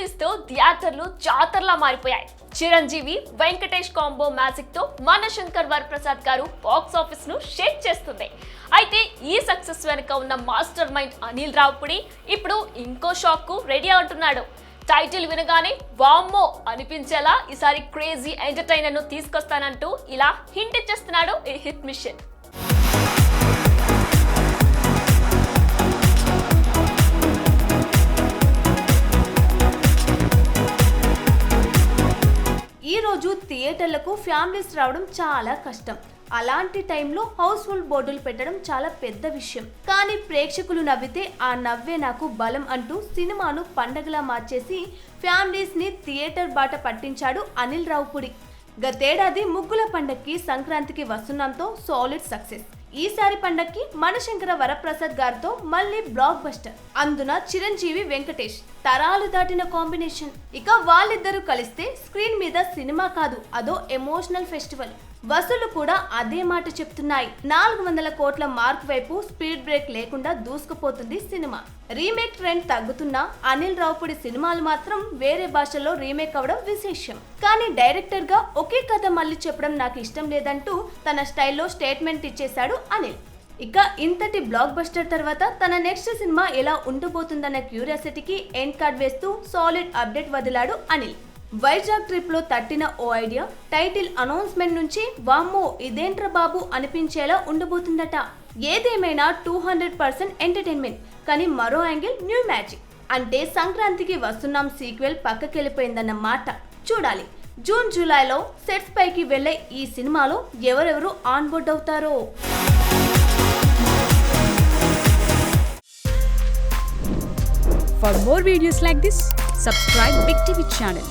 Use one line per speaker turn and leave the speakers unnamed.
Release తో థియేటర్లు జాతరలా మారిపోయాయి. చిరంజీవి వెంకటేష్ కాంబో మ్యాజిక్ తో మనశంకర్ వరప్రసాద్ గారు బాక్స్ ఆఫీస్ ను షేక్ చేస్తుంది. అయితే ఈ సక్సెస్ వెనుక ఉన్న మాస్టర్ మైండ్ అనిల్ రావుపుడి ఇప్పుడు ఇంకో షాక్ కు రెడీ అవుతున్నాడు. టైటిల్ వినగానే వామ్మో అనిపించేలా ఈసారి క్రేజీ ఎంటర్టైనర్ ను తీసుకొస్తానంటూ ఇలా హింట్ ఇచ్చేస్తున్నాడు ఈ హిట్ మిషన్.
ఈ రోజు థియేటర్లకు ఫ్యామిలీస్ రావడం చాలా కష్టం. అలాంటి టైంలో హౌస్ఫుల్ బోర్డులు పెట్టడం చాలా పెద్ద విషయం. కానీ ప్రేక్షకులు నవ్వితే ఆ నవ్వే నాకు బలం అంటూ సినిమాను పండగలా మార్చేసి ఫ్యామిలీస్ ని థియేటర్ బాట పట్టించాడు అనిల్ రావుపుడి. గతేడాది ముగ్గుల పండక్కి సంక్రాంతికి వస్తున్నాంతో సాలిడ్ సక్సెస్. ఈసారి పండక్కి మనశంకర వరప్రసాద్ గారితో మళ్ళీ బ్లాక్ బస్టర్. అందున చిరంజీవి వెంకటేష్ తరాలు దాటిన కాంబినేషన్. ఇక వాళ్ళిద్దరూ కలిస్తే స్క్రీన్ మీద సినిమా కాదు, అదో ఎమోషనల్ ఫెస్టివల్. వసూళ్లు కూడా అదే మాట చెప్తున్నాయి. 400 కోట్ల మార్క్ వైపు స్పీడ్ బ్రేక్ లేకుండా దూసుకుపోతుంది సినిమా. రీమేక్ ట్రెండ్ తగ్గుతున్నా అనిల్ రావుపుడి సినిమాలు మాత్రం వేరే భాషల్లో రీమేక్ అవడం విశేషం. కానీ డైరెక్టర్ గా ఒకే కథ మళ్ళీ చెప్పడం నాకు ఇష్టం లేదంటూ తన స్టైల్లో స్టేట్మెంట్ ఇచ్చేశాడు అనిల్. ఇక ఇంతటి బ్లాక్ బస్టర్ తర్వాత తన నెక్స్ట్ సినిమా ఎలా ఉండబోతుందన్న క్యూరియాసిటీకి ఎండ్ కార్డ్ వేస్తూ సాలిడ్ అప్డేట్ వదిలాడు అనిల్. వైజాగ్ ట్రిప్ లో తట్టిన ఓ ఐడియా టైటిల్ అనౌన్స్మెంట్ నుంచి వామ్మో ఇదేంట్రా బాబు అనిపించేలా ఉండబోతుందట. ఏదేమైనా 200% ఎంటర్టైన్మెంట్, కానీ మరో యాంగిల్ న్యూ మ్యాజిక్. అంటే సంక్రాంతికి వస్తున్నాం సీక్వెల్ పక్కకెళ్ళిపోయిందన్న మాట. చూడాలి జూన్ జూలైలో సెట్స్ పైకి వెళ్లే ఈ సినిమాలో ఎవరెవరు ఆన్ బోర్డ్ అవుతారో.
For more videos like this, subscribe Big TV channel.